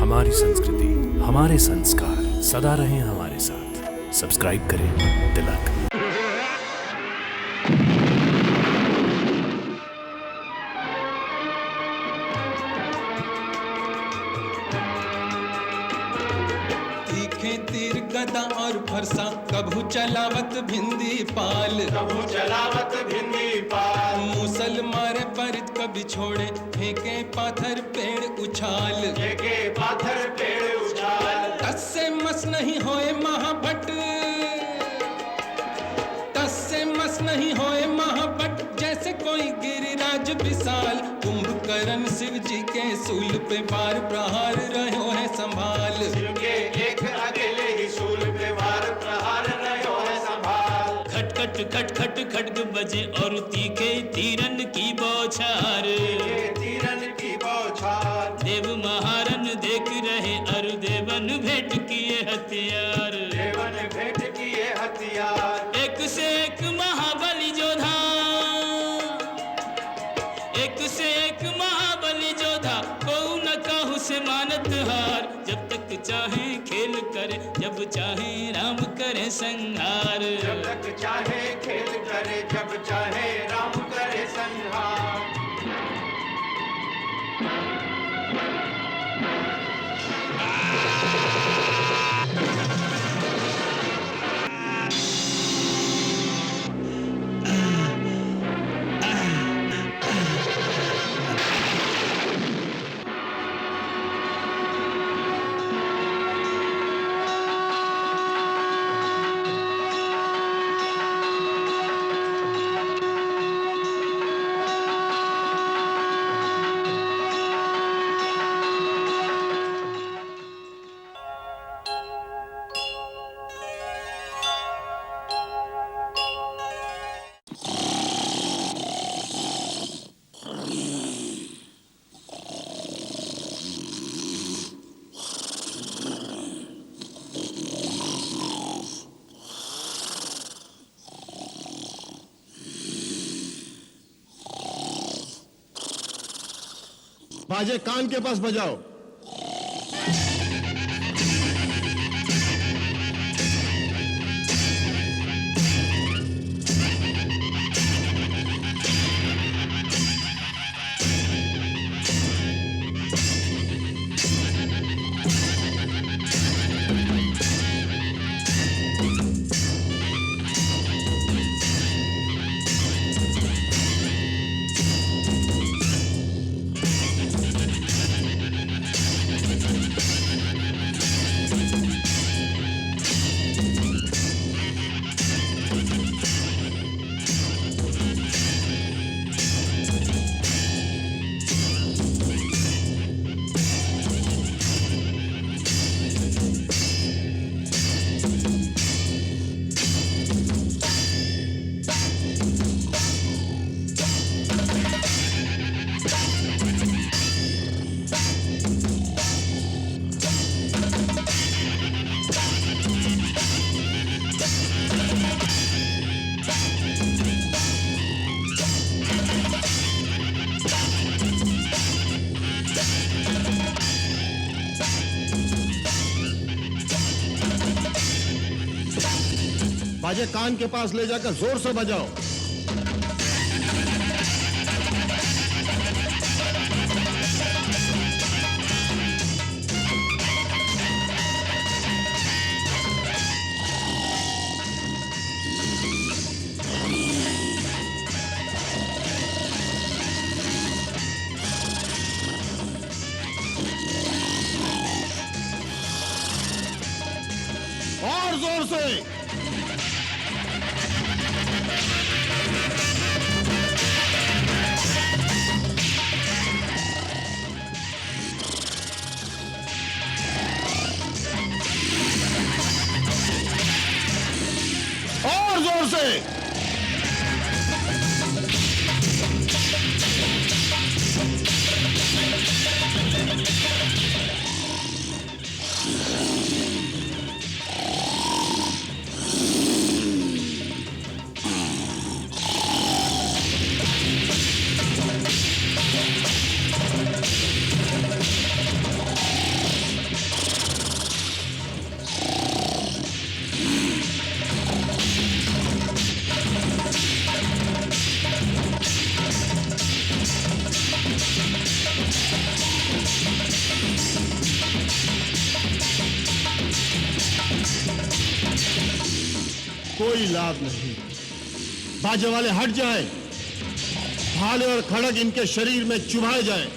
हमारी संस्कृति, हमारे संस्कार सदा रहें हमारे साथ। सब्सक्राइब करें तिलक। तीखे तीर गदा और फरसा कभू चलावत भिंदी पाल, कभू चलावत भिंदी पाल। मूसल मारे परित कभी छोड़े फेंके पाथर पेड़ उछाल, फेंके पाथर पेड़ उछाल। टस से मस नहीं होए महाभट, टस से मस नहीं होए महाभट, जैसे कोई गिरिराज विशाल। कुंभकर्ण शिव जी के सूल पे बार प्रहार रहो है संभाल, शिव के एक अकेले ही शूल पे वार प्रहार रहो है संभाल। खट खट खट खट खड्ग बजे और तीखे तीरन की बौछार, ये तीरन की बौछार। देव महारन देख रहे अरु देवन भेंट किए हथियार। देवन भेंट किए हथियार। एक से एक महाबली जोधा, एक से एक महाबली जोधा, को न कहू से मानत हार। जब तक चाहे खेल करे, जब चाहे राम करे संहार। जब तक चाहे खेल करे, जब चाहे राम करे संहार। बाजे कान के पास बजाओ। बाजे कान के पास ले जाकर जोर से बजाओ। और जोर से। और जोर से। कोई लाभ नहीं। बाजे वाले हट जाएं, भाले और खड़ग इनके शरीर में चुभाए जाएं।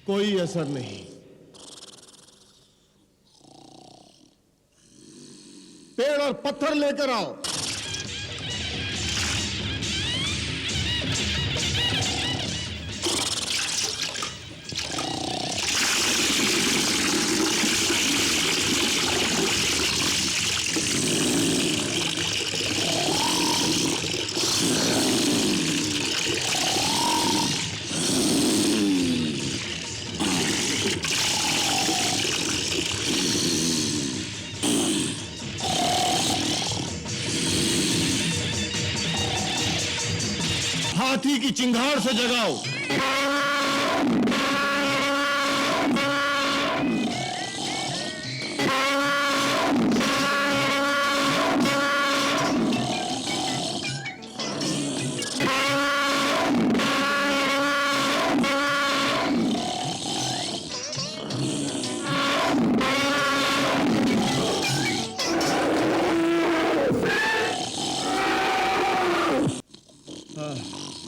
कोई असर नहीं। पेड़ और पत्थर लेकर आओ। हाथी की चिंगार से जगाओ।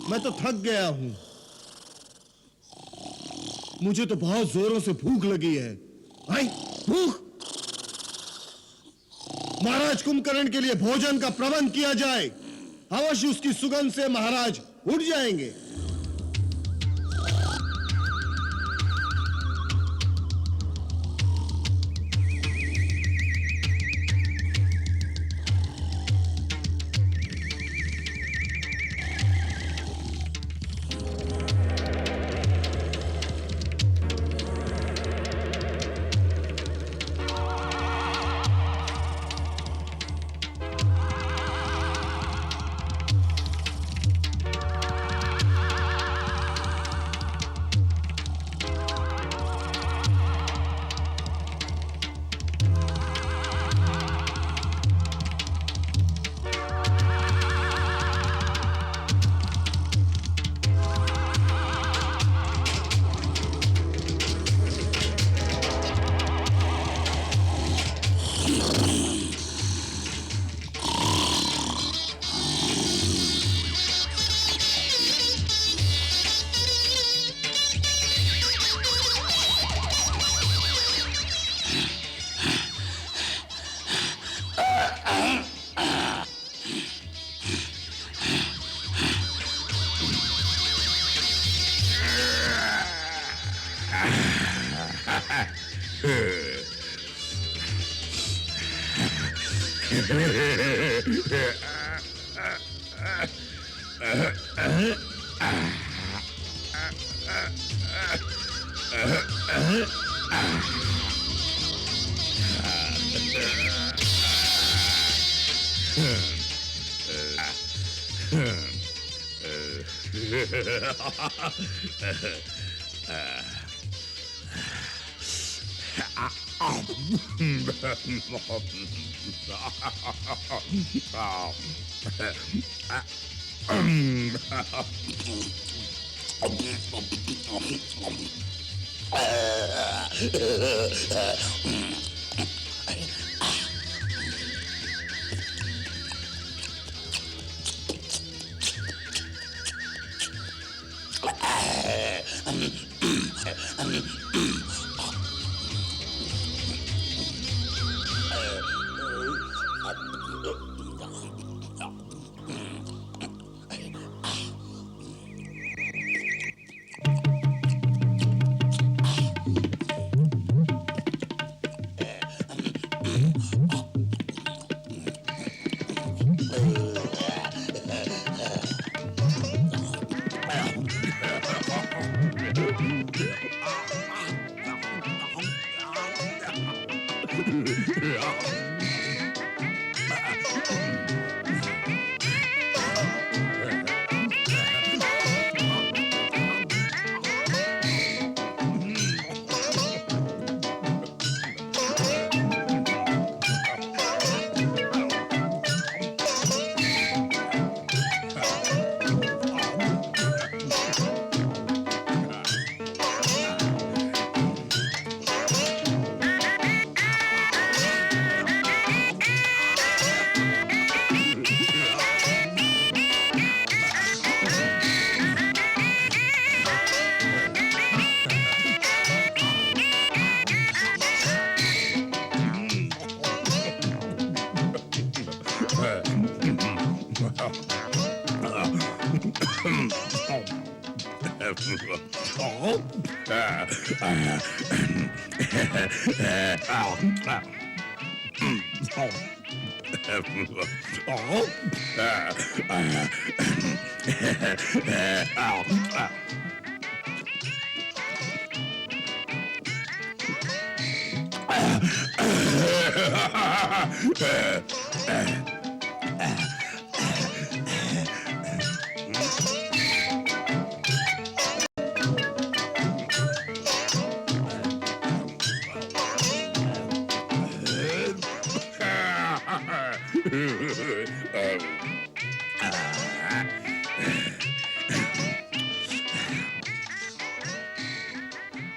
मैं तो थक गया हूं। मुझे तो बहुत जोरों से भूख लगी है। आई भूख। महाराज कुंभकर्ण के लिए भोजन का प्रबंध किया जाए। अवश्य उसकी सुगंध से महाराज उठ जाएंगे।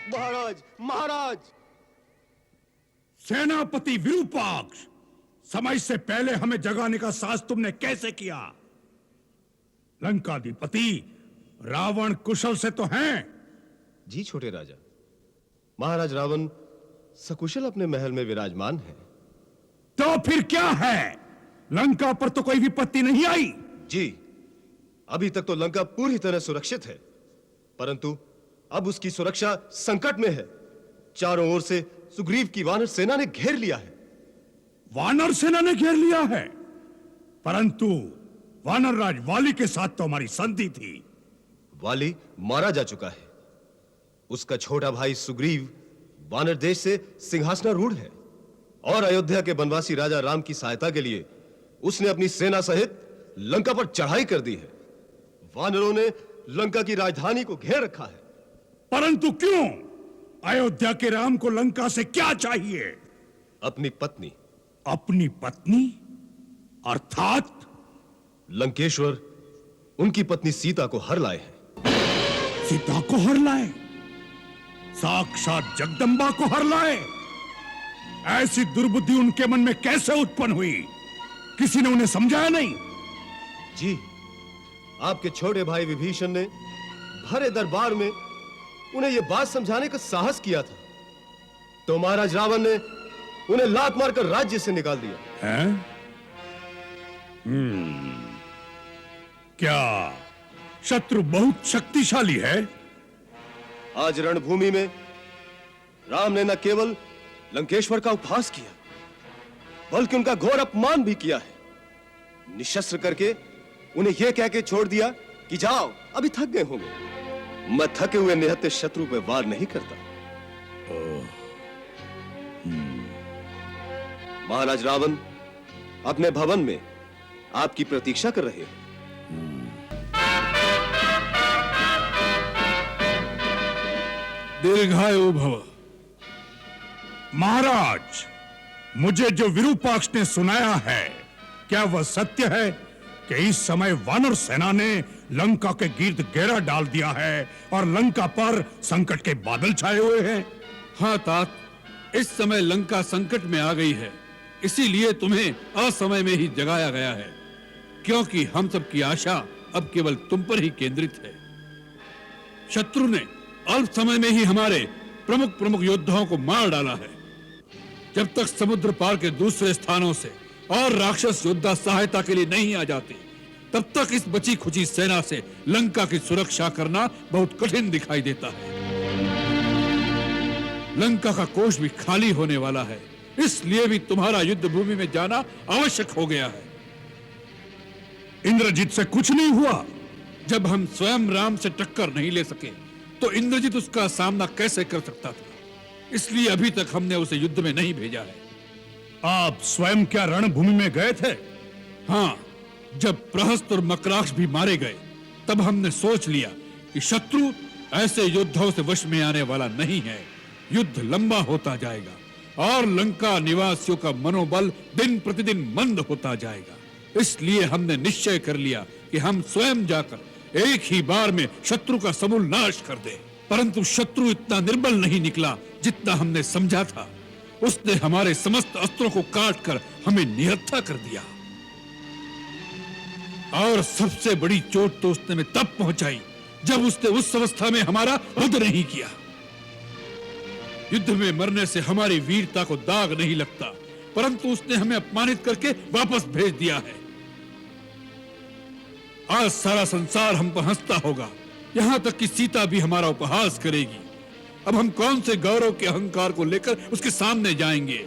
महाराज, महाराज। सेनापति विरूपाक्ष, समय से पहले हमें जगाने का साहस तुमने कैसे किया? लंकाधिपति रावण कुशल से तो हैं? जी छोटे राजा, महाराज रावण सकुशल अपने महल में विराजमान है। तो फिर क्या है? लंका पर तो कोई विपत्ति नहीं आई? जी, अभी तक तो लंका पूरी तरह सुरक्षित है, परंतु अब उसकी सुरक्षा संकट में है। चारों ओर से सुग्रीव की वानर सेना ने घेर लिया है। वानर सेना ने घेर लिया है? परंतु वानर राज वाली के साथ तो हमारी संधि थी। वाली मारा जा चुका है। उसका छोटा भाई सुग्रीव वानर देश से सिंहासनारूढ़ है और अयोध्या के बनवासी राजा राम की सहायता के लिए उसने अपनी सेना सहित लंका पर चढ़ाई कर दी है। वानरों ने लंका की राजधानी को घेर रखा है। परंतु क्यों? अयोध्या के राम को लंका से क्या चाहिए? अपनी पत्नी। अपनी पत्नी? अर्थात लंकेश्वर उनकी पत्नी सीता को हर लाए हैं। सीता को हर लाए? साक्षात जगदंबा को हर लाए? ऐसी दुर्बुद्धि उनके मन में कैसे उत्पन्न हुई? किसी ने उन्हें समझाया नहीं? जी, आपके छोटे भाई विभीषण ने भरे दरबार में उन्हें यह बात समझाने का साहस किया था, तो महाराज रावण ने उन्हें लात मारकर राज्य से निकाल दिया। हैं? क्या शत्रु बहुत शक्तिशाली है? आज रणभूमि में राम ने न केवल लंकेश्वर का उपहास किया, बल्कि उनका घोर अपमान भी किया है। निशस्त्र करके उन्हें यह कह के छोड़ दिया कि जाओ, अभी थक गए होंगे। मैं थके हुए निहत्थे शत्रु पे वार नहीं करता। महाराज रावण अपने भवन में आपकी प्रतीक्षा कर रहे हैं। दीर्घायु भव। महाराज, मुझे जो विरूपाक्ष ने सुनाया है, क्या वह सत्य है कि इस समय वानर सेना ने लंका के गिर्द घेरा डाल दिया है और लंका पर संकट के बादल छाए हुए हैं? हाँ तात, इस समय लंका संकट में आ गई है, इसीलिए तुम्हें असमय में ही जगाया गया है, क्योंकि हम सब की आशा अब केवल तुम पर ही केंद्रित है। शत्रु ने अल्प समय में ही हमारे प्रमुख योद्धाओं को मार डाला है। जब तक समुद्र पार के दूसरे स्थानों से और राक्षस योद्धा सहायता के लिए नहीं आ जाते, तब तक इस बची खुची सेना से लंका की सुरक्षा करना बहुत कठिन दिखाई देता है। लंका का कोष भी खाली होने वाला है, इसलिए भी तुम्हारा युद्ध भूमि में जाना आवश्यक हो गया है। इंद्रजीत से कुछ नहीं हुआ? जब हम स्वयं राम से टक्कर नहीं ले सके, तो इंद्रजीत उसका सामना कैसे कर सकता था? इसलिए अभी तक हमने उसे युद्ध में नहीं भेजा है। आप स्वयं क्या रणभूमि में गए थे? हाँ, जब प्रहस्त और मकराक्ष भी मारे गए, तब हमने सोच लिया कि शत्रु ऐसे योद्धाओं से वश में आने वाला नहीं है। युद्ध लंबा होता जाएगा और लंका निवासियों का मनोबल दिन प्रतिदिन मंद होता जाएगा। इसलिए हमने निश्चय कर लिया कि हम स्वयं जाकर एक ही बार में शत्रु का समूल नाश कर दें। परंतु शत्रु इतना निर्बल नहीं निकला जितना हमने समझा था। उसने हमारे समस्त अस्त्रों को काटकर हमें निहत्था कर दिया। और सबसे बड़ी चोट तो उसने में तब पहुंचाई जब उसने उस अवस्था में हमारा वध नहीं किया। युद्ध में मरने से हमारी वीरता को दाग नहीं लगता, परंतु उसने हमें अपमानित करके वापस भेज दिया है। आज सारा संसार हम पर हंसता होगा, यहां तक कि सीता भी हमारा उपहास करेगी। अब हम कौन से गौरव के अहंकार को लेकर उसके सामने जाएंगे?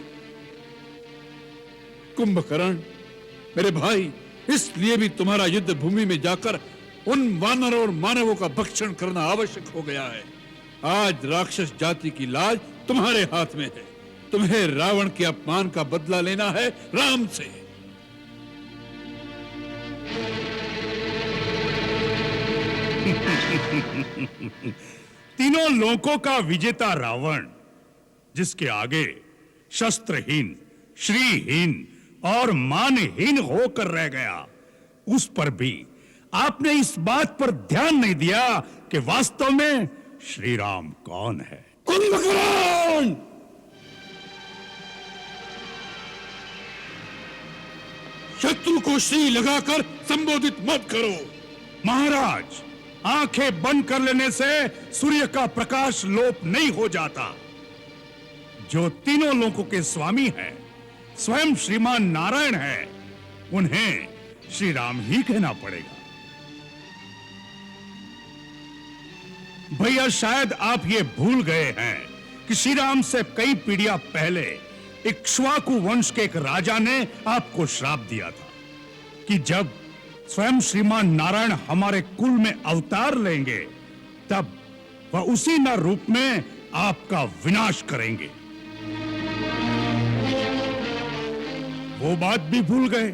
कुंभकर्ण, मेरे भाई, इसलिए भी तुम्हारा युद्ध भूमि में जाकर उन वानरों और मानवों का भक्षण करना आवश्यक हो गया है। आज राक्षस जाति की लाज तुम्हारे हाथ में है। तुम्हें रावण के अपमान का बदला लेना है राम से। तीनों लोकों का विजेता रावण, जिसके आगे शस्त्रहीन, श्रीहीन और मानहीन होकर रह गया, उस पर भी आपने इस बात पर ध्यान नहीं दिया कि वास्तव में श्री राम कौन है। कुंभकर्ण, शत्रु को श्री लगाकर संबोधित मत करो। महाराज, आंखें बंद कर लेने से सूर्य का प्रकाश लोप नहीं हो जाता। जो तीनों लोकों के स्वामी हैं, स्वयं श्रीमान नारायण है, उन्हें श्री राम ही कहना पड़ेगा। भैया, शायद आप ये भूल गए हैं कि श्री राम से कई पीढ़ियां पहले इक्ष्वाकु वंश के एक राजा ने आपको श्राप दिया था कि जब स्वयं श्रीमान नारायण हमारे कुल में अवतार लेंगे, तब वह उसी न रूप में आपका विनाश करेंगे। वो बात भी भूल गए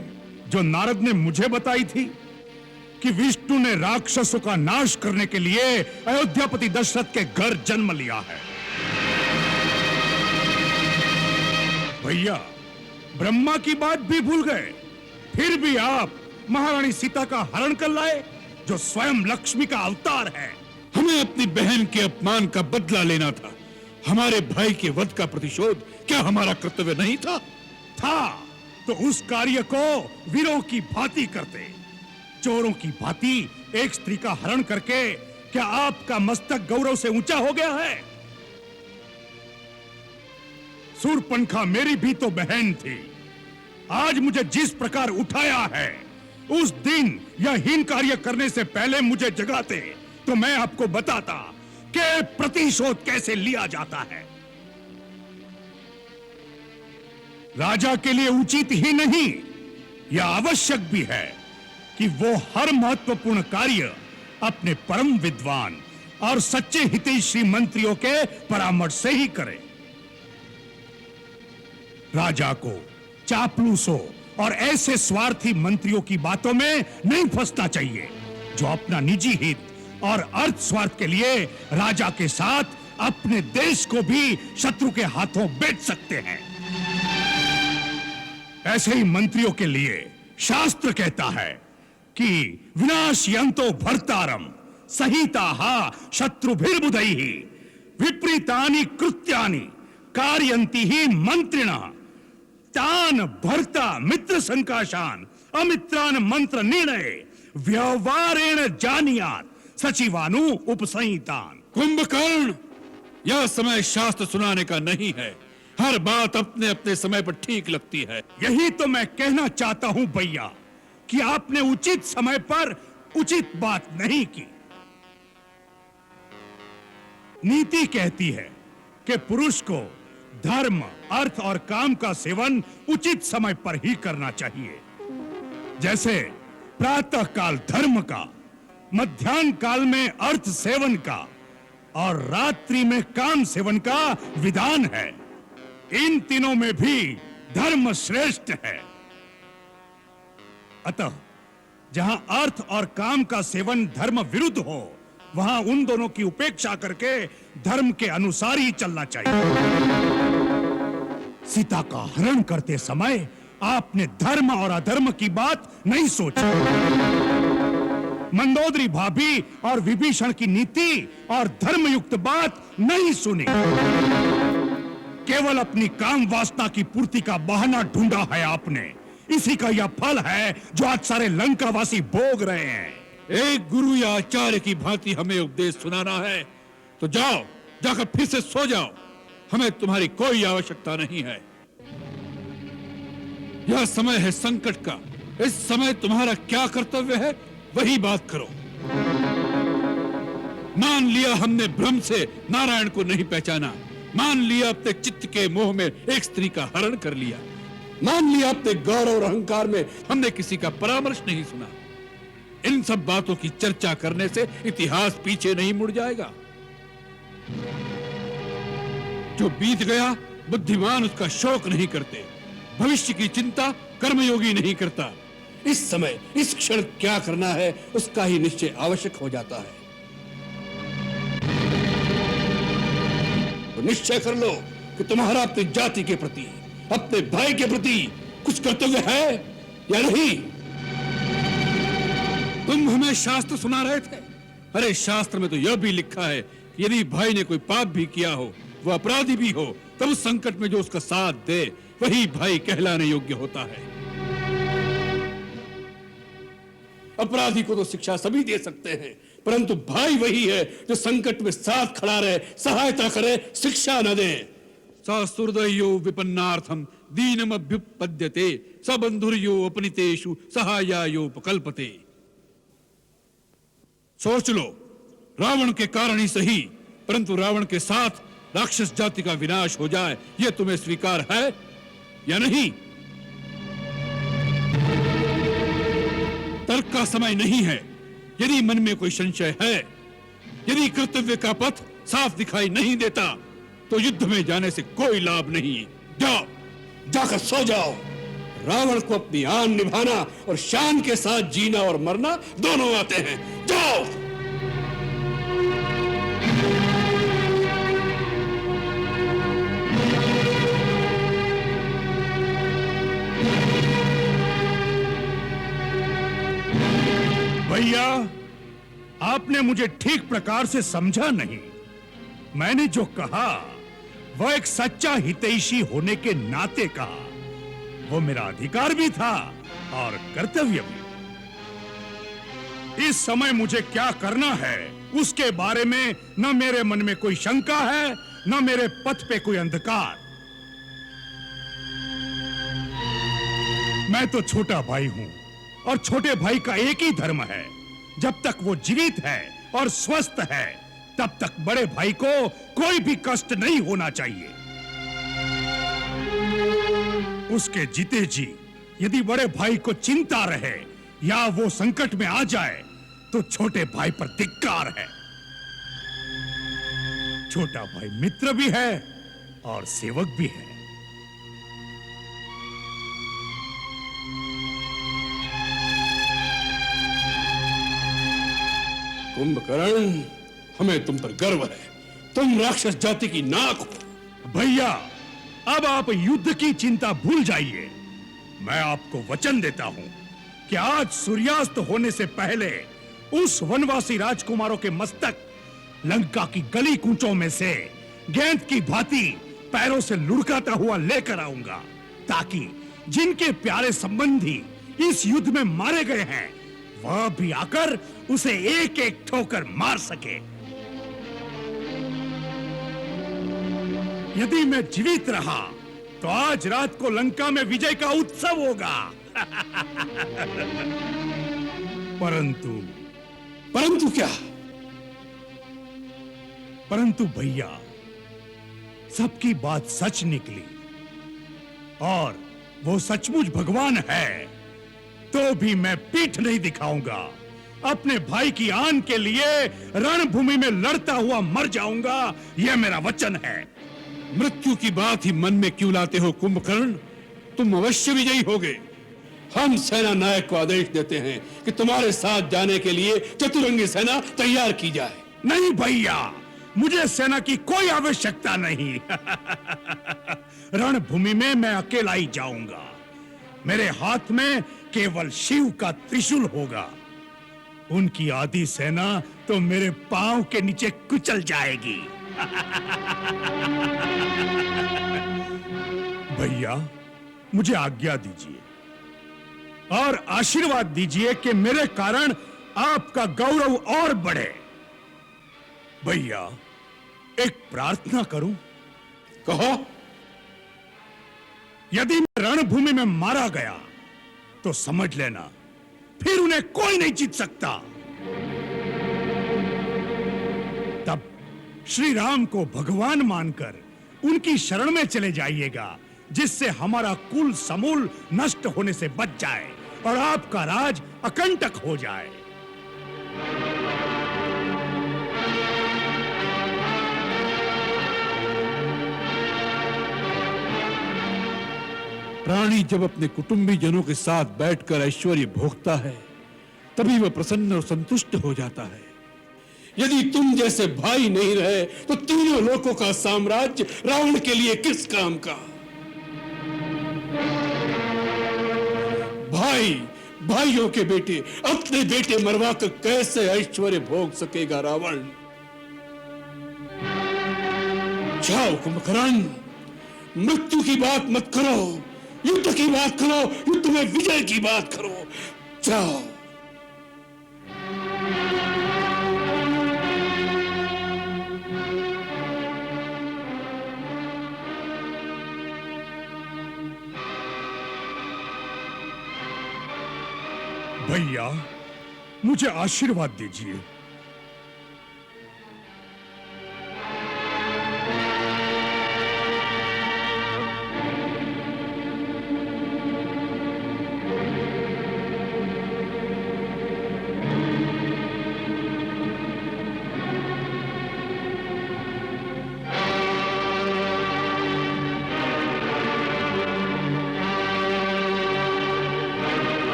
जो नारद ने मुझे बताई थी कि विष्णु ने राक्षसों का नाश करने के लिए अयोध्यापति दशरथ के घर जन्म लिया है। भैया, ब्रह्मा की बात भी भूल गए, फिर भी आप महारानी सीता का हरण कर लाए, जो स्वयं लक्ष्मी का अवतार है। हमें अपनी बहन के अपमान का बदला लेना था। हमारे भाई के वध का प्रतिशोध क्या हमारा कर्तव्य नहीं था? तो उस कार्य को वीरों की भांति करते। चोरों की भांति एक स्त्री का हरण करके क्या आपका मस्तक गौरव से ऊंचा हो गया है? सूर्पणखा मेरी भी तो बहन थी। आज मुझे जिस प्रकार उठाया है, उस दिन यह हीन कार्य करने से पहले मुझे जगाते तो मैं आपको बताता कि प्रतिशोध कैसे लिया जाता है। राजा के लिए उचित ही नहीं, यह आवश्यक भी है कि वो हर महत्वपूर्ण कार्य अपने परम विद्वान और सच्चे हितैषी मंत्रियों के परामर्श से ही करे। राजा को चापलूसों और ऐसे स्वार्थी मंत्रियों की बातों में नहीं फंसना चाहिए जो अपना निजी हित और अर्थ स्वार्थ के लिए राजा के साथ अपने देश को भी शत्रु के हाथों बेच सकते हैं। ऐसे ही मंत्रियों के लिए शास्त्र कहता है कि विनाशयन्तो भर्तारम सहिताः शत्रुभिर्बुधैः विपरीतानि कृत्यानि कारयन्ति हि मंत्रिणः तान भर्ता मित्र संकाशान अमित्रान मंत्र निर्णय व्यवहारेण जानियात सचिवानु उपसंहितान। कुंभकर्ण, यह समय शास्त्र सुनाने का नहीं है। हर बात अपने अपने समय पर ठीक लगती है। यही तो मैं कहना चाहता हूं भैया कि आपने उचित समय पर उचित बात नहीं की। नीति कहती है कि पुरुष को धर्म, अर्थ और काम का सेवन उचित समय पर ही करना चाहिए। जैसे प्रातः काल धर्म का, मध्याह्न काल में अर्थ सेवन का और रात्रि में काम सेवन का विधान है। इन तीनों में भी धर्म श्रेष्ठ है। अतः जहां अर्थ और काम का सेवन धर्म विरुद्ध हो, वहां उन दोनों की उपेक्षा करके धर्म के अनुसार ही चलना चाहिए। सीता का हरण करते समय आपने धर्म और अधर्म की बात नहीं सोची। मंदोदरी भाभी और विभीषण की नीति और धर्मयुक्त बात नहीं सुनी। केवल अपनी काम वासना की पूर्ति का बहाना ढूंढा है आपने। इसी का यह फल है जो आज सारे लंकावासी भोग रहे हैं। एक गुरु या आचार्य की भांति हमें उपदेश सुनाना है तो जाओ, जाकर फिर से सो जाओ। हमें तुम्हारी कोई आवश्यकता नहीं है। यह समय है संकट का। इस समय तुम्हारा क्या कर्तव्य है, वही बात करो। मान लिया हमने भ्रम से नारायण को नहीं पहचाना, मान लिया अपने चित्त के मोह में एक स्त्री का हरण कर लिया, मान लिया अपने गौरव और अहंकार में हमने किसी का परामर्श नहीं सुना। इन सब बातों की चर्चा करने से इतिहास पीछे नहीं मुड़ जाएगा। जो बीत गया बुद्धिमान उसका शोक नहीं करते, भविष्य की चिंता कर्मयोगी नहीं करता। इस समय इस क्षण क्या करना है उसका ही निश्चय आवश्यक हो जाता है। तो निश्चय कर लो कि तुम्हारा अपनी जाति के प्रति, अपने भाई के प्रति कुछ कर्तव्य है या नहीं। तुम हमें शास्त्र सुना रहे थे। अरे शास्त्र में तो यह भी लिखा है कि यदि भाई ने कोई पाप भी किया हो, वह अपराधी भी हो, तब उस संकट में जो उसका साथ दे वही भाई कहलाने योग्य होता है। अपराधी को तो शिक्षा सभी दे सकते हैं, परंतु भाई वही है जो संकट में साथ खड़ा रहे, सहायता करे, शिक्षा न दे। ससुहृदयो विपन्नार्थम दीनमभ्युपद्यते सबंधुर्यो अपनितेषु सहायायोपकल्पते। सोच लो, रावण के कारण ही सही, परंतु रावण के साथ राक्षस जाति का विनाश हो जाए, यह तुम्हें स्वीकार है या नहीं? तर्क का समय नहीं है। यदि मन में कोई संशय है, यदि कर्तव्य का पथ साफ दिखाई नहीं देता, तो युद्ध में जाने से कोई लाभ नहीं। जाओ, जाकर सो जाओ। रावण को अपनी आन निभाना और शान के साथ जीना और मरना दोनों आते हैं। जाओ। भैया, आपने मुझे ठीक प्रकार से समझा नहीं। मैंने जो कहा वह एक सच्चा हितैषी होने के नाते कहा। वो मेरा अधिकार भी था और कर्तव्य भी। इस समय मुझे क्या करना है उसके बारे में न मेरे मन में कोई शंका है, न मेरे पथ पे कोई अंधकार। मैं तो छोटा भाई हूं और छोटे भाई का एक ही धर्म है, जब तक वो जीवित है और स्वस्थ है तब तक बड़े भाई को कोई भी कष्ट नहीं होना चाहिए। उसके जीते जी यदि बड़े भाई को चिंता रहे या वो संकट में आ जाए तो छोटे भाई पर धिक्कार है। छोटा भाई मित्र भी है और सेवक भी है। कुंभकर्ण, हमें तुम पर गर्व है। तुम राक्षस जाति की नाक हो। भैया, अब आप युद्ध की चिंता भूल जाइए। मैं आपको वचन देता हूं कि आज सूर्यास्त होने से पहले उस वनवासी राजकुमारों के मस्तक लंका की गली कूचों में से गेंद की भांति पैरों से लुढ़काता हुआ लेकर आऊंगा, ताकि जिनके प्यारे संबंधी इस युद्ध में मारे गए हैं वह भी आकर उसे एक एक ठोकर मार सके। यदि मैं जीवित रहा तो आज रात को लंका में विजय का उत्सव होगा। परंतु क्या? परंतु भैया, सबकी बात सच निकली और वो सचमुच भगवान है तो भी मैं पीठ नहीं दिखाऊंगा। अपने भाई की आन के लिए रणभूमि में लड़ता हुआ मर जाऊंगा, यह मेरा वचन है। मृत्यु की बात ही मन में क्यों लाते हो कुंभकर्ण? तुम अवश्य विजयी होगे। हम सेना नायक को आदेश देते हैं कि तुम्हारे साथ जाने के लिए चतुरंगी सेना तैयार की जाए। नहीं भैया, मुझे सेना की कोई आवश्यकता नहीं। रणभूमि में मैं अकेला ही जाऊंगा। मेरे हाथ में केवल शिव का त्रिशूल होगा। उनकी आधी सेना तो मेरे पांव के नीचे कुचल जाएगी। भैया, मुझे आज्ञा दीजिए और आशीर्वाद दीजिए कि मेरे कारण आपका गौरव और बढ़े। भैया, एक प्रार्थना करूं? कहो। यदि मैं रणभूमि में मारा गया तो समझ लेना फिर उन्हें कोई नहीं जीत सकता। तब श्री राम को भगवान मानकर उनकी शरण में चले जाइएगा, जिससे हमारा कुल समूल नष्ट होने से बच जाए और आपका राज अकंटक हो जाए। प्राणी जब अपने कुटुंबी जनों के साथ बैठकर ऐश्वर्य भोगता है, तभी वह प्रसन्न और संतुष्ट हो जाता है। यदि तुम जैसे भाई नहीं रहे तो तीनों लोकों का साम्राज्य रावण के लिए किस काम का? भाइयों के बेटे अपने बेटे मरवा कर कैसे ऐश्वर्य भोग सकेगा रावण? जाओ कुंभकर्ण, मृत्यु की बात मत करो, युद्ध की बात करो, युद्ध में विजय की बात करो। जाओ। भैया, मुझे आशीर्वाद दीजिए।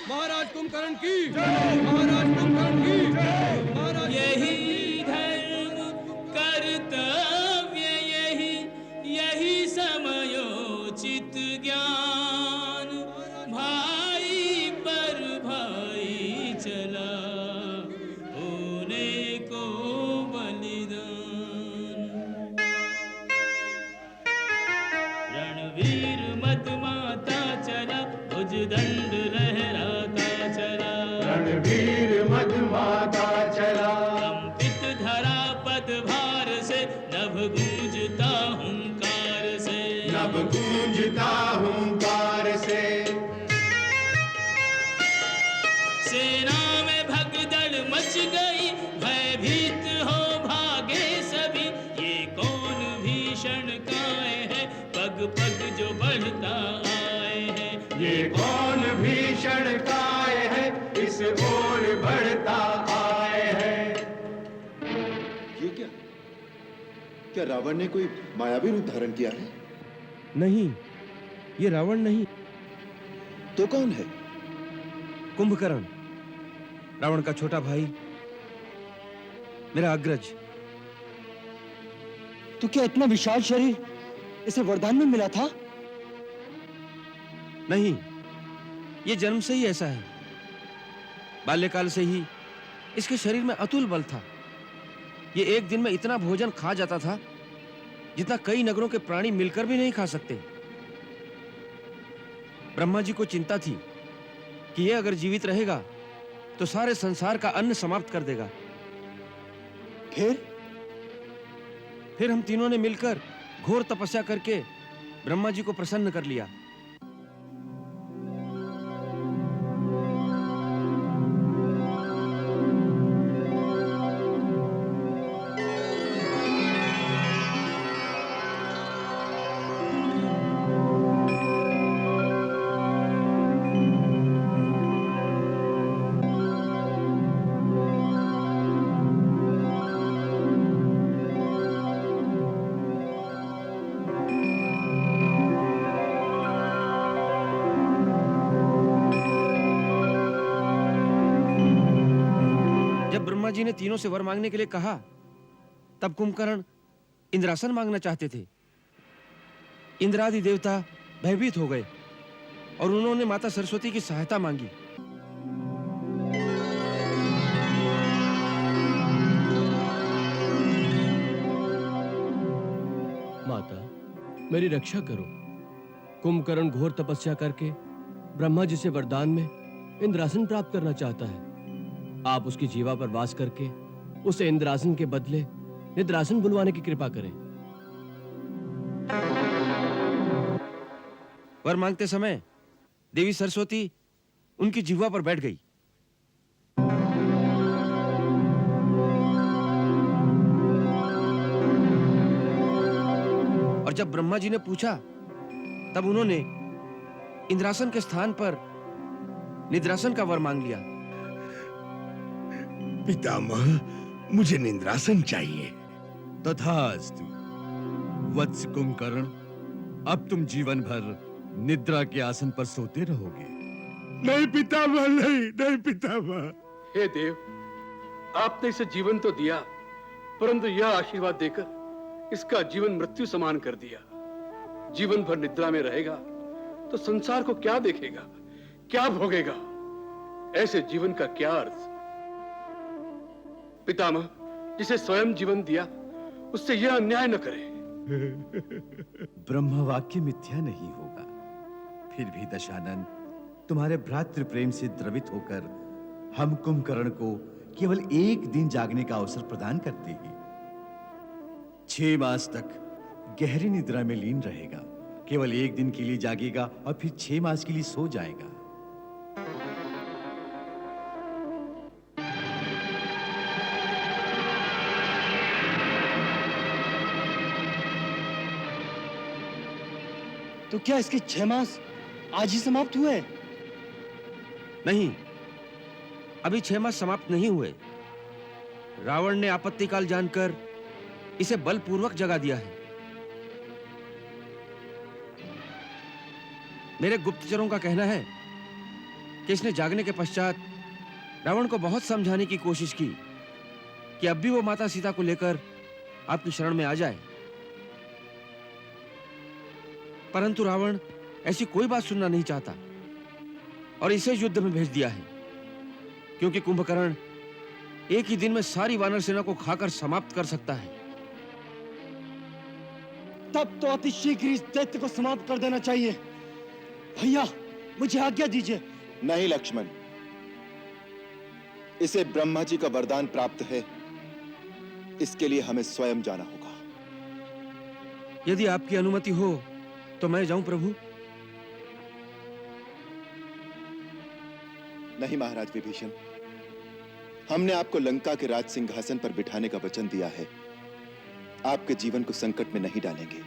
महाराज कुंभकर्ण की जय, महाराज कुंभकर्ण की जय, महाराज। यही धर्म कर्तव्य, यही समयोचित ज्ञान, भाई पर भाई चला होने को बलिदान। रणवीर मदमाता चला, भुजदंड लहराता चला, रणवीर मधुमाता चला, कंपित धरा पदभार से, नभ गूंजता हुंकार से, नभ गूंजता हुंकार से। सेना में भगदड़ मच गई, भयभीत हो भागे सभी। ये कौन भीषण काय है, पग पग जो बढ़ता आए है। ये कौन भीषण काय है, इस ओर बढ़ता आए है। ये क्या रावण ने कोई मायावी रूप धारण किया है? नहीं, ये रावण नहीं। तो कौन है? कुंभकर्ण, रावण का छोटा भाई, मेरा अग्रज। तो क्या इतना विशाल शरीर इसे वरदान में मिला था? नहीं, ये जन्म से ही ऐसा है। बाल्यकाल से ही इसके शरीर में अतुल बल था। ये एक दिन में इतना भोजन खा जाता था जितना कई नगरों के प्राणी मिलकर भी नहीं खा सकते। ब्रह्मा जी को चिंता थी कि ये अगर जीवित रहेगा तो सारे संसार का अन्न समाप्त कर देगा। फिर हम तीनों ने मिलकर घोर तपस्या करके ब्रह्मा जी को प्रसन्न कर लिया। ब्रह्मा जी ने तीनों से वर मांगने के लिए कहा, तब कुंभकर्ण इंद्रासन मांगना चाहते थे। इंद्रादि देवता भयभीत हो गए और उन्होंने माता सरस्वती की सहायता मांगी। माता, मेरी रक्षा करो। कुंभकर्ण घोर तपस्या करके ब्रह्मा जी से वरदान में इंद्रासन प्राप्त करना चाहता है। आप उसकी जीवा पर वास करके उसे इंद्रासन के बदले निद्रासन बुलवाने की कृपा करें। वर मांगते समय देवी सरस्वती उनकी जिह्वा पर बैठ गई। और जब ब्रह्मा जी ने पूछा तब उन्होंने इंद्रासन के स्थान पर निद्रासन का वर मांग लिया। पितामह, मुझे निद्रासन चाहिए। तथास्तु। वत्स कुंभकर्ण, अब तुम जीवन भर निद्रा के आसन पर सोते रहोगे। नहीं पितामह, नहीं पितामह। हे देव, आपने इसे जीवन तो दिया, परंतु यह आशीर्वाद देकर इसका जीवन मृत्यु समान कर दिया। जीवन भर निद्रा में रहेगा तो संसार को क्या देखेगा, क्या भोगेगा? ऐसे जीवन का क्या अर्थ? पितामह, जिसे स्वयं जीवन दिया उससे यह अन्याय न करे। ब्रह्म वाक्य मिथ्या नहीं होगा। फिर भी दशानन, तुम्हारे भ्रातृ प्रेम से द्रवित होकर हम कुंभकर्ण को केवल एक दिन जागने का अवसर प्रदान करते हैं। 6 मास तक गहरी निद्रा में लीन रहेगा। केवल एक दिन के लिए जागेगा और फिर 6 मास के लिए सो जाएगा। तो क्या इसके 6 मास आज ही समाप्त हुए? नहीं, अभी 6 मास समाप्त नहीं हुए। रावण ने आपत्तिकाल जानकर इसे बलपूर्वक जगा दिया है। मेरे गुप्तचरों का कहना है कि इसने जागने के पश्चात रावण को बहुत समझाने की कोशिश की कि अब भी वो माता सीता को लेकर आपकी शरण में आ जाए, परंतु रावण ऐसी कोई बात सुनना नहीं चाहता और इसे युद्ध में भेज दिया है, क्योंकि कुंभकर्ण एक ही दिन में सारी वानर सेना को खाकर समाप्त कर सकता है। तब तो अति शीघ्र इस दैत्य को समाप्त कर देना चाहिए। भैया, मुझे आज्ञा दीजिए। नहीं लक्ष्मण, इसे ब्रह्मा जी का वरदान प्राप्त है, इसके लिए हमें स्वयं जाना होगा। यदि आपकी अनुमति हो तो मैं जाऊं प्रभु? नहीं महाराज विभीषण, हमने आपको लंका के राज सिंहासन पर बिठाने का वचन दिया है। आपके जीवन को संकट में नहीं डालेंगे।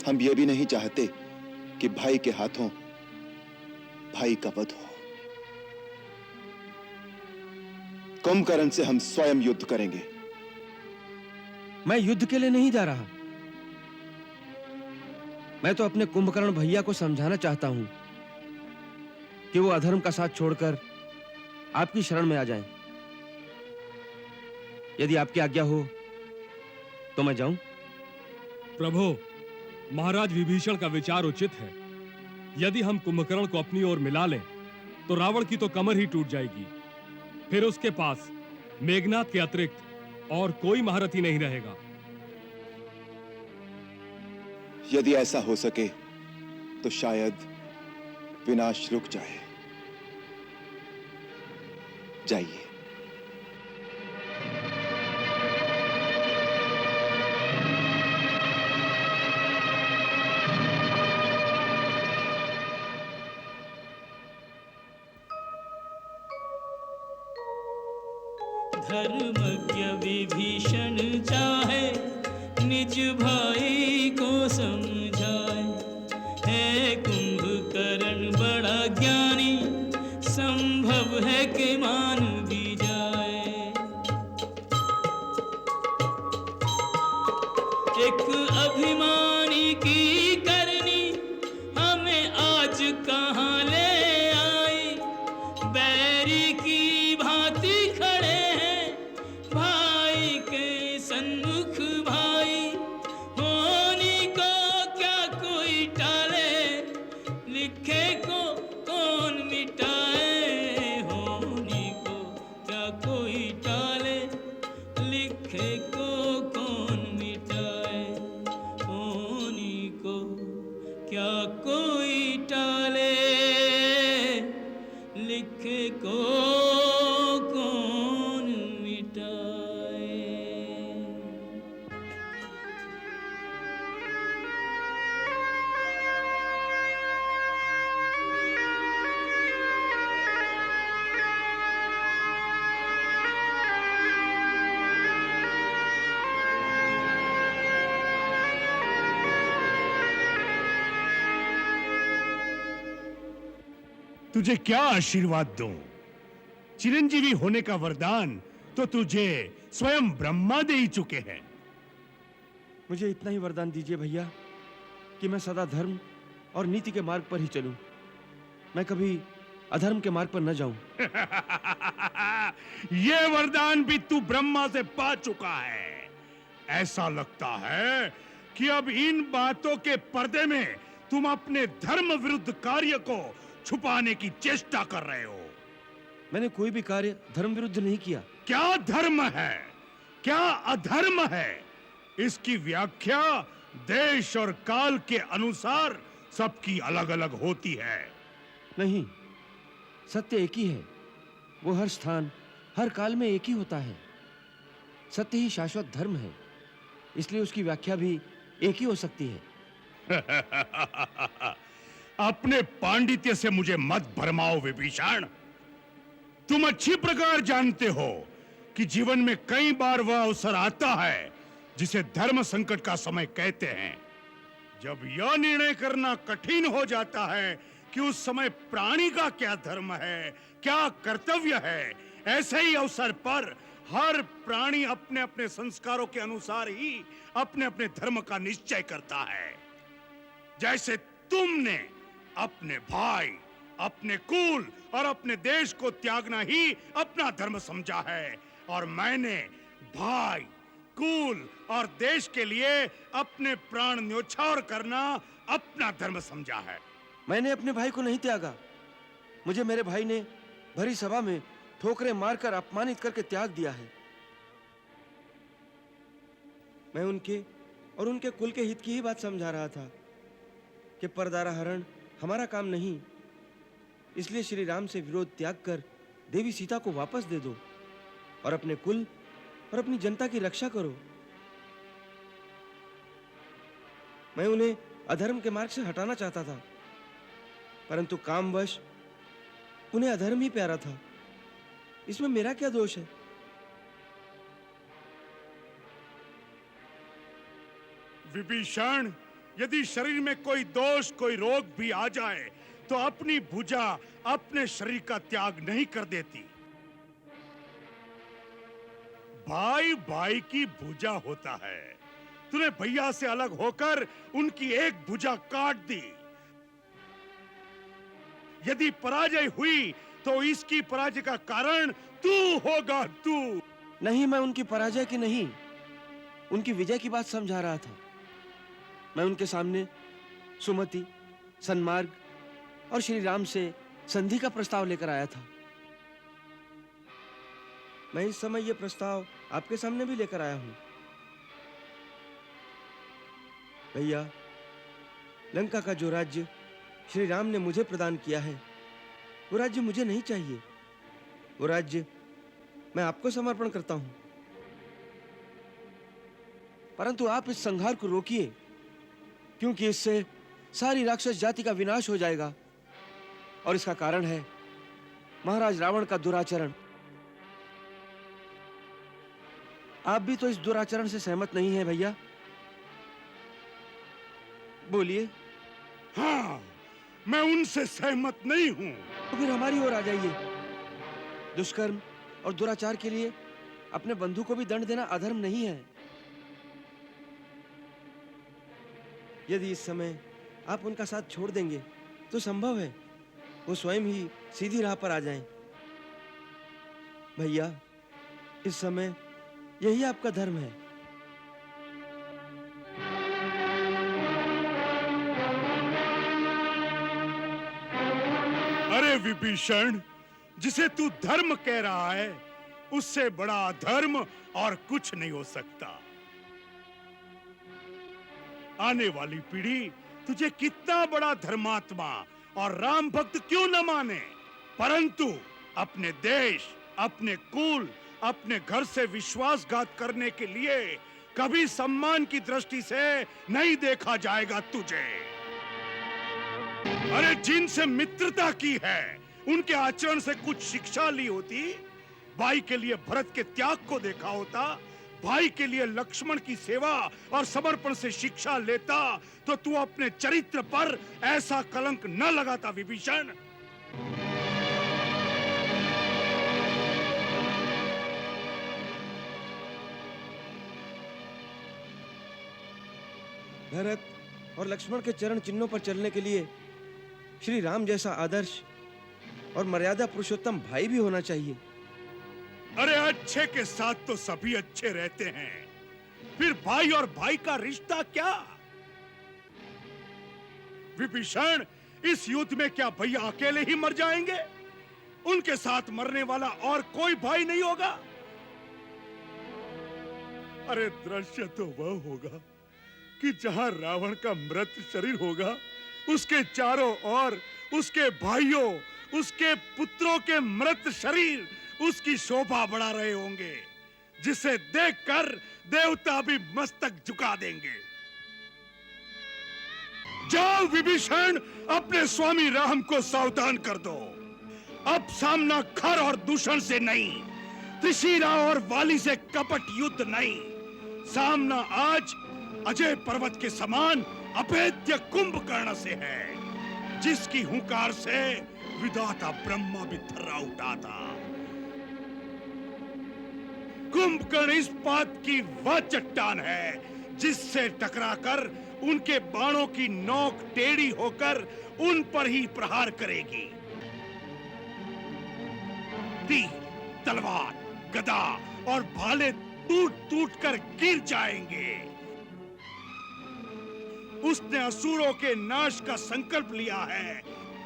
हम ये भी नहीं चाहते कि भाई के हाथों भाई का वध हो। कुंभकर्ण से हम स्वयं युद्ध करेंगे। मैं युद्ध के लिए नहीं जा रहा। मैं तो अपने कुंभकर्ण भैया को समझाना चाहता हूं कि वो अधर्म का साथ छोड़कर आपकी शरण में आ जाएं। यदि आपकी आज्ञा हो तो मैं जाऊं? प्रभु, महाराज विभीषण का विचार उचित है। यदि हम कुंभकर्ण को अपनी ओर मिला लें तो रावण की तो कमर ही टूट जाएगी। फिर उसके पास मेघनाथ के अतिरिक्त और कोई महारथी नहीं रहेगा। यदि ऐसा हो सके तो शायद विनाश रुक जाए। जाइए। धर्मज्ञ विभीषण चाहे निज भाई को समझाए। है कुंभकर्ण बड़ा ज्ञानी, संभव है कि मान भी जाए। एक अभिमानी की करनी हमें आज कहाँ ले आई। बैरी की भांति खड़े हैं भाई के सन्मुख भाई। होनी को क्या कोई टाले, लिखे को कौन मिटाए। होनी को कोई टाले, लिखे को कौन मिटाए। तुझे क्या आशीर्वाद दूं? चिरंजीवी होने का वरदान तो तुझे स्वयं ब्रह्मा दे ही चुके हैं। मुझे इतना ही वरदान दीजिए भैया कि मैं सदा धर्म और नीति के मार्ग पर ही चलूं, मैं कभी अधर्म के मार्ग पर न जाऊं। ये वरदान भी तू ब्रह्मा से पा चुका है। ऐसा लगता है कि अब इन बातों के पर्दे में तुम अपने धर्म विरुद्ध कार्य को छुपाने की चेष्टा कर रहे हो। मैंने कोई भी कार्य धर्म विरुद्ध नहीं किया। क्या धर्म है, क्या अधर्म है, इसकी व्याख्या देश और काल के अनुसार सबकी अलग अलग होती है। नहीं, सत्य एक ही है। वो हर स्थान हर काल में एक ही होता है। सत्य ही शाश्वत धर्म है, इसलिए उसकी व्याख्या भी एक ही हो सकती है। अपने पांडित्य से मुझे मत भरमाओ विभीषण। तुम अच्छी प्रकार जानते हो कि जीवन में कई बार वह अवसर आता है जिसे धर्म संकट का समय कहते हैं। जब यह निर्णय करना कठिन हो जाता है कि उस समय प्राणी का क्या धर्म है, क्या कर्तव्य है, ऐसे ही अवसर पर हर प्राणी अपने अपने संस्कारों के अनुसार ही अपने अपने धर्म का निश्चय करता है। जैसे तुमने अपने भाई, अपने कुल और अपने देश को त्यागना ही अपना धर्म समझा है, और मैंने भाई, कुल और देश के लिए अपने प्राण न्योछावर करना अपना धर्म समझा है। मैंने अपने भाई को नहीं त्यागा। मुझे मेरे भाई ने भरी सभा में ठोकरें मारकर अपमानित करके त्याग दिया है। मैं उनके और उनके कुल के हित की ही बात समझा रहा था कि परदारा हरण हमारा काम नहीं, इसलिए श्री राम से विरोध त्याग कर देवी सीता को वापस दे दो और अपने कुल और अपनी जनता की रक्षा करो। मैं उन्हें अधर्म के मार्ग से हटाना चाहता था, परंतु कामवश उन्हें अधर्म ही प्यारा था। इसमें मेरा क्या दोष है? विभीषण, यदि शरीर में कोई दोष, कोई रोग भी आ जाए तो अपनी भुजा अपने शरीर का त्याग नहीं कर देती। भाई भाई की भुजा होता है। तूने भैया से अलग होकर उनकी एक भुजा काट दी। यदि पराजय हुई तो इसकी पराजय का कारण तू होगा, तू। नहीं, मैं उनकी पराजय की नहीं, उनकी विजय की बात समझा रहा था। मैं उनके सामने सुमति, सन्मार्ग और श्री राम से संधि का प्रस्ताव लेकर आया था। मैं इस समय यह प्रस्ताव आपके सामने भी लेकर आया हूं। भैया, लंका का जो राज्य श्री राम ने मुझे प्रदान किया है, वो राज्य मुझे नहीं चाहिए। वो राज्य मैं आपको समर्पण करता हूं। परंतु आप इस संहार को रोकिए, क्योंकि इससे सारी राक्षस जाति का विनाश हो जाएगा, और इसका कारण है महाराज रावण का दुराचरण। आप भी तो इस दुराचरण से सहमत नहीं हैं भैया? बोलिए। हाँ, मैं उनसे सहमत नहीं हूं। तो फिर हमारी ओर आ जाइए। दुष्कर्म और दुराचार के लिए अपने बंधु को भी दंड देना अधर्म नहीं है। यदि इस समय आप उनका साथ छोड़ देंगे तो संभव है वो स्वयं ही सीधी राह पर आ जाएं। भैया, इस समय यही आपका धर्म है। अरे विभीषण, जिसे तू धर्म कह रहा है, उससे बड़ा अधर्म और कुछ नहीं हो सकता। आने वाली पीढ़ी तुझे कितना बड़ा धर्मात्मा और राम भक्त क्यों न माने, परंतु अपने देश, अपने कुल, अपने घर से विश्वासघात करने के लिए कभी सम्मान की दृष्टि से नहीं देखा जाएगा तुझे। अरे जिनसे मित्रता की है, उनके आचरण से कुछ शिक्षा ली होती, भाई के लिए भरत के त्याग को देखा होता, भाई के लिए लक्ष्मण की सेवा और समर्पण से शिक्षा लेता, तो तू अपने चरित्र पर ऐसा कलंक न लगाता विभीषण। भरत और लक्ष्मण के चरण चिन्हों पर चलने के लिए श्री राम जैसा आदर्श और मर्यादा पुरुषोत्तम भाई भी होना चाहिए। अरे अच्छे के साथ तो सभी अच्छे रहते हैं, फिर भाई और भाई का रिश्ता क्या? विभीषण, इस युद्ध में क्या भैया अकेले ही मर जाएंगे? उनके साथ मरने वाला और कोई भाई नहीं होगा? अरे दृश्य तो वह होगा कि जहां रावण का मृत शरीर होगा, उसके चारों ओर उसके भाइयों, उसके पुत्रों के मृत शरीर उसकी शोभा बढ़ा रहे होंगे, जिसे देखकर देवता भी मस्तक झुका देंगे। जाओ विभीषण, अपने स्वामी राम को सावधान कर दो। अब सामना खर और दूषण से नहीं, त्रिशिरा और वाली से कपट युद्ध नहीं, सामना आज अजय पर्वत के समान अभेद्य कुंभकर्ण से है, जिसकी हुंकार से विधाता ब्रह्मा भी थर्रा उठा था। कुंभकर्ण इस बात की वह चट्टान है जिससे टकराकर उनके बाणों की नोक टेढ़ी होकर उन पर ही प्रहार करेगी। तीर, तलवार, गदा और भाले टूट-टूट कर गिर जाएंगे। उसने असुरों के नाश का संकल्प लिया है,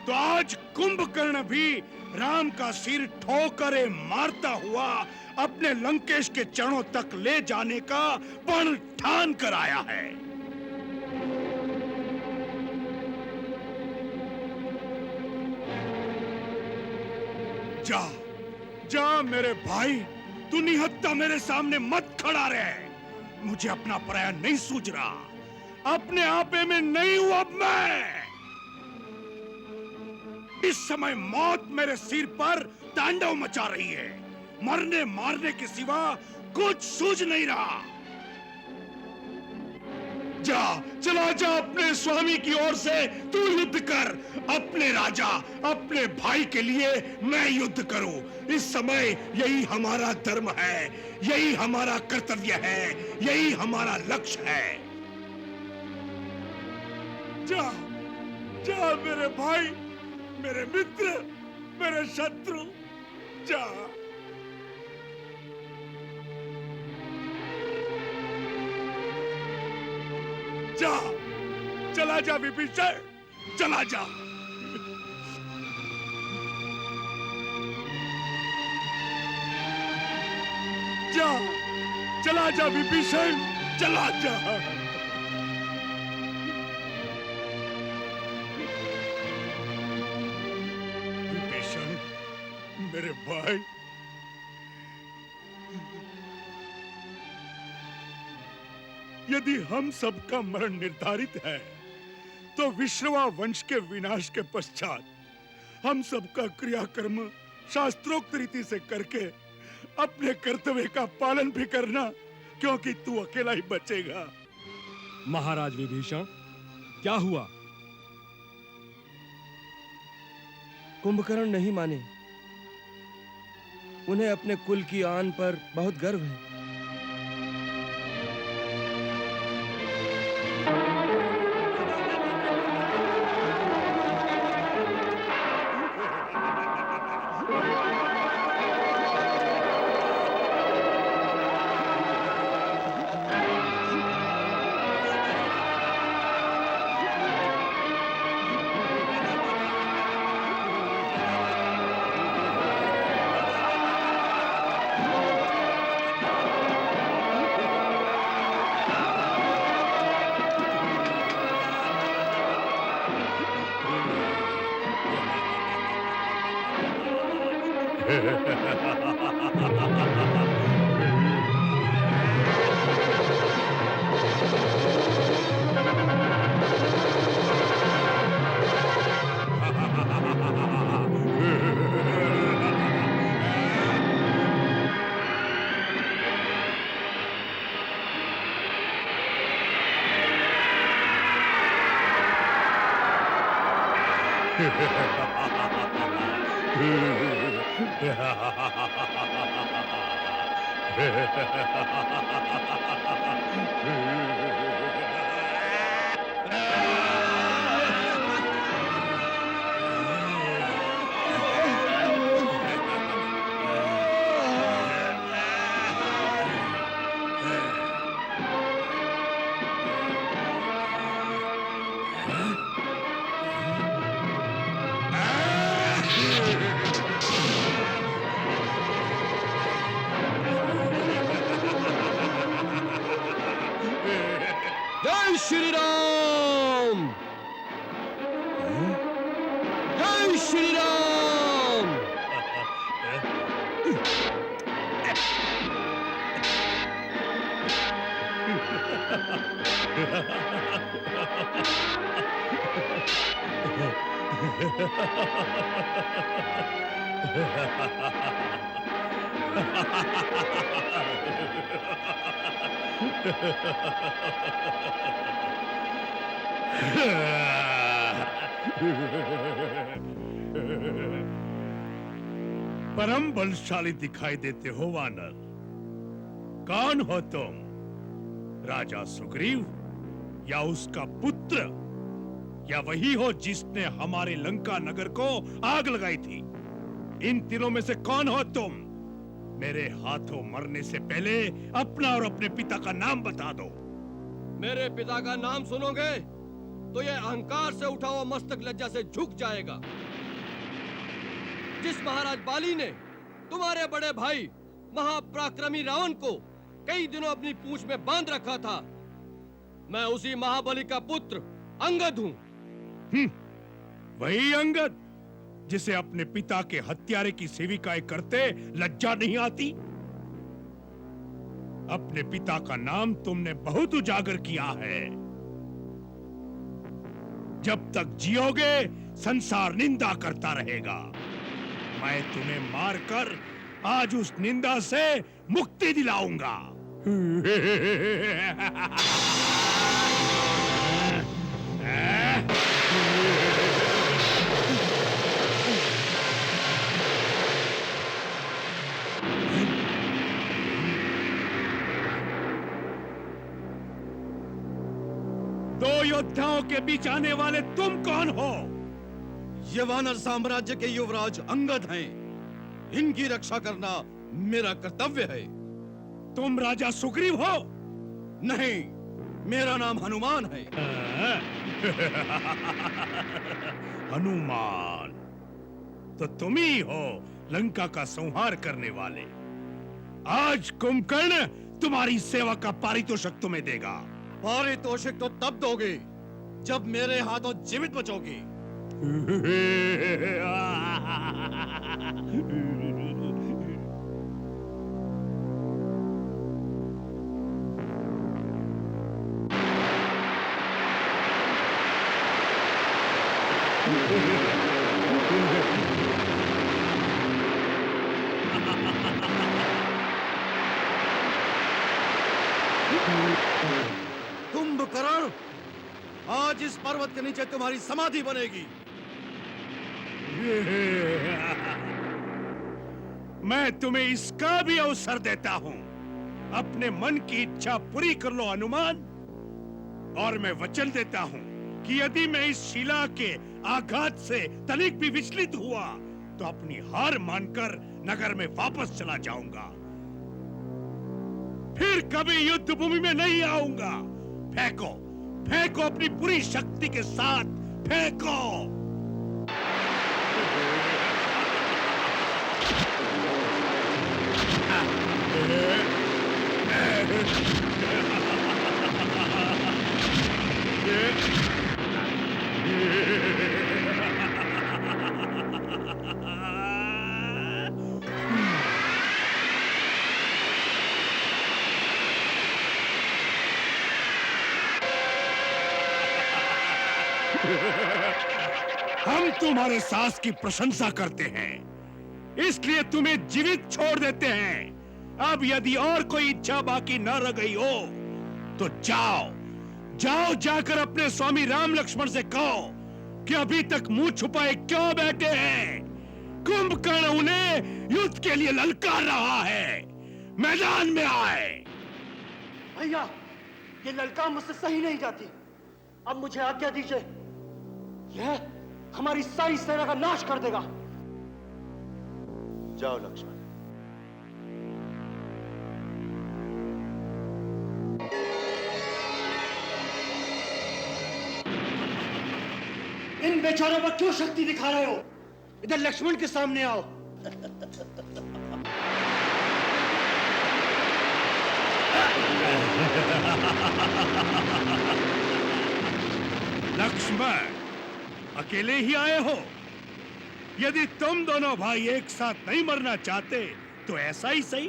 तो आज कुंभकर्ण भी राम का सिर ठोकरे मारता हुआ अपने लंकेश के चरणों तक ले जाने का पण ठान कर आया है। जा, जा मेरे भाई, तू निहत्था मेरे सामने मत खड़ा रहे। मुझे अपना पराया नहीं सूझ रहा, अपने आपे में नहीं हूं अब मैं। इस समय मौत मेरे सिर पर तांडव मचा रही है, मरने मारने के सिवा कुछ सूझ नहीं रहा। जा, चला जा अपने स्वामी की ओर से तू युद्ध कर। अपने राजा, अपने भाई के लिए मैं युद्ध करूं। इस समय यही हमारा धर्म है, यही हमारा कर्तव्य है, यही हमारा लक्ष्य है। जा, जा मेरे भाई, मेरे मित्र, मेरे शत्रु, जा। जा, चला जा विभीषण, चला जा। जा, चला जा विभीषण, चला जा। विभीषण, मेरे भाई, यदि हम सबका मरण निर्धारित है, तो विश्रवा वंश के विनाश के पश्चात हम सबका क्रियाकर्म शास्त्रोक्त रीति से करके अपने कर्तव्य का पालन भी करना, क्योंकि तू अकेला ही बचेगा। महाराज विभीषण, क्या हुआ? कुंभकर्ण नहीं माने। उन्हें अपने कुल की आन पर बहुत गर्व है। जय श्री राम। जय श्री राम। परम बलशाली दिखाई देते हो वानर। कौन हो तुम? राजा सुग्रीव या उसका पुत्र, या वही हो जिसने हमारे लंका नगर को आग लगाई थी? इन तीनों में से कौन हो तुम? मेरे हाथों मरने से पहले अपना और अपने पिता का नाम बता दो। मेरे पिता का नाम सुनोगे तो ये अहंकार से उठा हुआ मस्तक लज्जा से झुक जाएगा। जिस महाराज बाली ने तुम्हारे बड़े भाई महापराक्रमी रावण को कई दिनों अपनी पूंछ में बांध रखा था, मैं उसी महाबली का पुत्र अंगद हूं। वही अंगद जिसे अपने पिता के हत्यारे की सेविकाएं करते लज्जा नहीं आती? अपने पिता का नाम तुमने बहुत उजागर किया है। जब तक जियोगे संसार निंदा करता रहेगा। मैं तुम्हें मारकर आज उस निंदा से मुक्ति दिलाऊंगा। दो योद्धाओं के बीच आने वाले तुम कौन हो? ये वानर साम्राज्य के युवराज अंगद हैं। इनकी रक्षा करना मेरा कर्तव्य है। तुम राजा सुग्रीव हो? नहीं, मेरा नाम हनुमान है। हनुमान तो तुम ही हो लंका का संहार करने वाले। आज कुंभकर्ण तुम्हारी सेवा का पारितोषिक तुम्हें देगा। पारितोषिक तो तब दोगे जब मेरे हाथों जीवित बचोगे। कुंभकर्ण, आज इस पर्वत के नीचे तुम्हारी समाधि बनेगी। मैं तुम्हें इसका भी अवसर देता हूं। अपने मन की इच्छा पूरी कर लो हनुमान, और मैं वचन देता हूं कि यदि मैं इस शिला के आघात से तनिक भी विचलित हुआ तो अपनी हार मानकर नगर में वापस चला जाऊंगा। फिर कभी युद्ध भूमि में नहीं आऊंगा। फेंको, फेंको अपनी पूरी शक्ति के साथ, फेंको। हम तुम्हारे साहस की प्रशंसा करते हैं, इसलिए तुम्हें जीवित छोड़ देते हैं। अब यदि और कोई इच्छा बाकी न रह गई हो तो जाओ, जाओ जाकर अपने स्वामी राम लक्ष्मण से कहो कि अभी तक मुंह छुपाए क्यों बैठे हैं। कुंभकर्ण उन्हें युद्ध के लिए ललकार रहा है, मैदान में आए। भैया, ये ललकार मुझसे सही नहीं जाती। अब मुझे आज्ञा दीजिए, यह हमारी सारी सेना का नाश कर देगा। जाओ लक्ष्मण। इन बेचारों पर क्यों शक्ति दिखा रहे हो? इधर लक्ष्मण के सामने आओ। लक्ष्मण, अकेले ही आए हो? यदि तुम दोनों भाई एक साथ नहीं मरना चाहते तो ऐसा ही सही।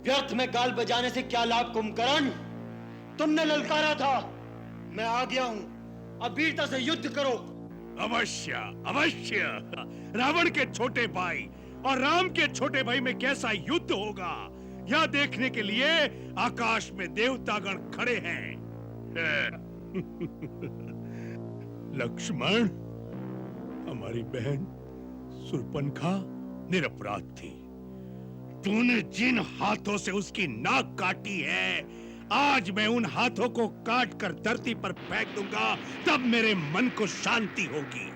व्यर्थ में गाल बजाने से क्या लाभ कुंभकर्ण? तुमने ललकारा था, मैं आ गया हूं। अब वीरता से युद्ध करो। अवश्य अवश्य। रावण के छोटे भाई और राम के छोटे भाई में कैसा युद्ध होगा, यह देखने के लिए आकाश में देवतागण खड़े हैं। लक्ष्मण, हमारी बहन शूर्पणखा निरपराध थी। तूने जिन हाथों से उसकी नाक काटी है, आज मैं उन हाथों को काट कर धरती पर फेंक दूंगा, तब मेरे मन को शांति होगी।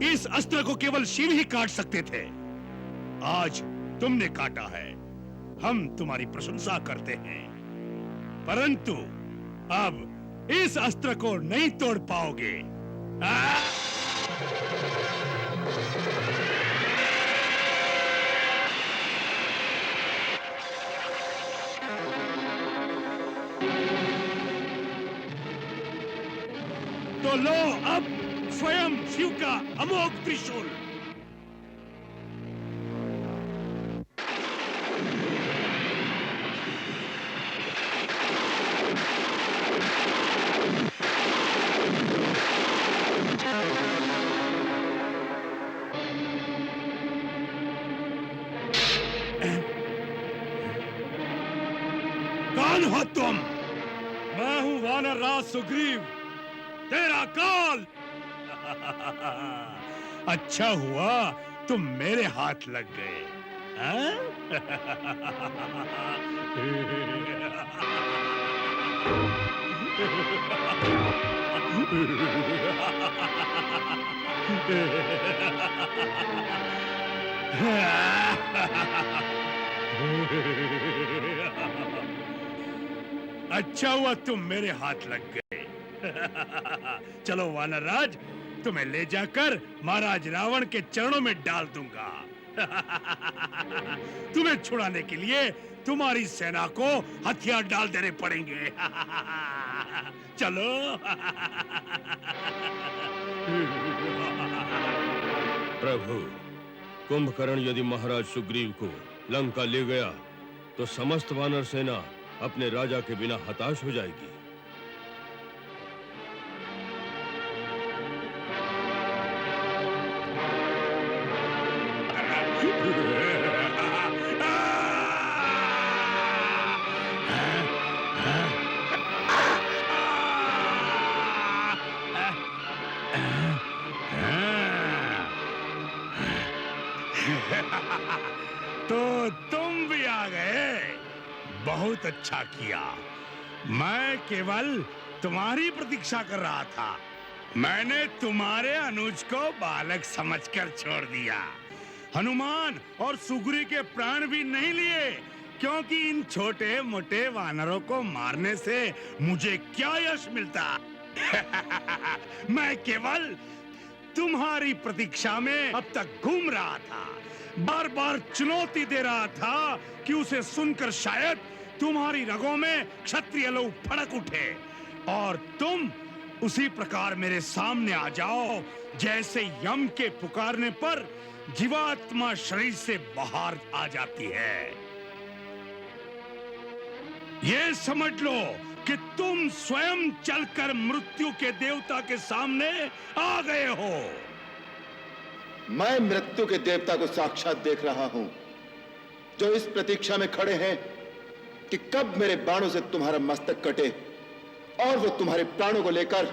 इस अस्त्र को केवल शिव ही काट सकते थे, आज तुमने काटा है। हम तुम्हारी प्रशंसा करते हैं, परंतु अब इस अस्त्र को नहीं तोड़ पाओगे। तो लो अब स्वयं शिव का अमोघ त्रिशूल। कौन हो तुम? मैं हूं वानर राज सुग्रीव, तेरा काल। अच्छा हुआ तुम मेरे हाथ लग गए। अच्छा हुआ तुम मेरे हाथ लग गए। चलो वानरराज, तुम्हें ले जाकर महाराज रावण के चरणों में डाल दूंगा। तुम्हें छुड़ाने के लिए तुम्हारी सेना को हथियार डाल देने पड़ेंगे। चलो। प्रभु, कुंभकर्ण यदि महाराज सुग्रीव को लंका ले गया तो समस्त वानर सेना अपने राजा के बिना हताश हो जाएगी। तो तुम भी आ गए, बहुत अच्छा किया। मैं केवल तुम्हारी प्रतीक्षा कर रहा था। मैंने तुम्हारे अनुज को बालक समझकर छोड़ दिया। हनुमान और सुग्रीव के प्राण भी नहीं लिए, क्योंकि इन छोटे मोटे वानरों को मारने से मुझे क्या यश मिलता। मैं केवल तुम्हारी प्रतीक्षा में अब तक घूम रहा था, बार बार चुनौती दे रहा था कि उसे सुनकर शायद तुम्हारी रगों में क्षत्रिय लोग फड़क उठे और तुम उसी प्रकार मेरे सामने आ जाओ जैसे यम के पुकारने पर जीवात्मा शरीर से बाहर आ जाती है। ये समझ लो कि तुम स्वयं चलकर मृत्यु के देवता के सामने आ गए हो। मैं मृत्यु के देवता को साक्षात देख रहा हूं, जो इस प्रतीक्षा में खड़े हैं कि कब मेरे बाणों से तुम्हारा मस्तक कटे और वो तुम्हारे प्राणों को लेकर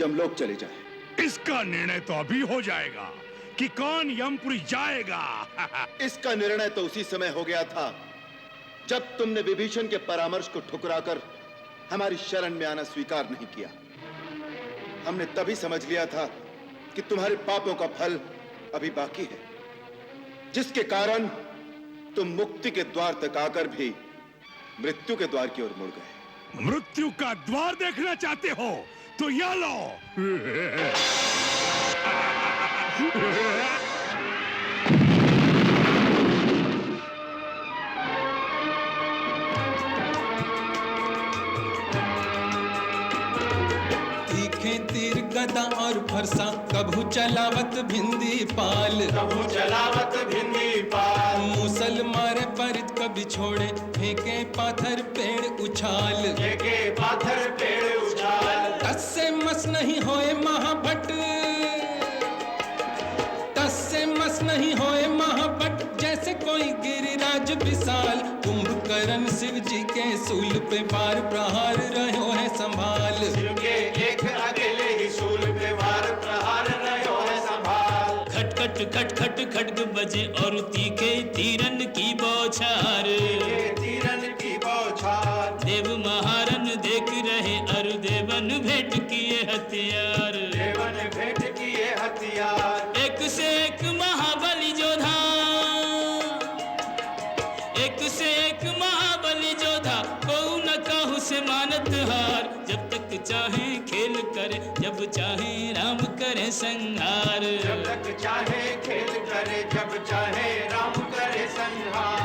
यमलोक चले जाए। इसका निर्णय तो अभी हो जाएगा कि कौन यमपुरी जाएगा। इसका निर्णय तो उसी समय हो गया था जब तुमने विभीषण के परामर्श को ठुकराकर हमारी शरण में आना स्वीकार नहीं किया। हमने तभी समझ लिया था कि तुम्हारे पापों का फल अभी बाकी है, जिसके कारण तुम मुक्ति के द्वार तक आकर भी मृत्यु के द्वार की ओर मुड़ गए। मृत्यु का द्वार देखना चाहते हो तो या लो। तीखे तीर गदा और फरसा कभू चलावत भिंदी पाल, कभू चलावत भिंदी पाल। मूसल मारे परित कभी छोड़े फेंके पाथर पेड़ उछाल, फेंके पाथर पेड़ उछाल। टस से मस नहीं होए महाभट, टस से मस नहीं होए महाभट जैसे कोई गिरिराज विशाल। कुंभकर्ण शिव जी के सूल पे बार प्रहार रहो है संभाल, शिव के एक अकेले ही सूल पे बार प्रहार रहो है संभाल। खटखट खटखट खड्ग बजे और तीखे तीरन की बौछार, तीरन की बौछार। देव महारन देख रहे अरु देवन भेंट किए हथियार, देवन भेंट किए हथियार। एक से एक महाबली जोधा, एक से एक महाबली जोधा, कहू न कहू से मानत हार। जब तक चाहे खेल करे, जब चाहे राम करे संहार, जब तक चाहे खेल करे, जब चाहे राम करे संहार।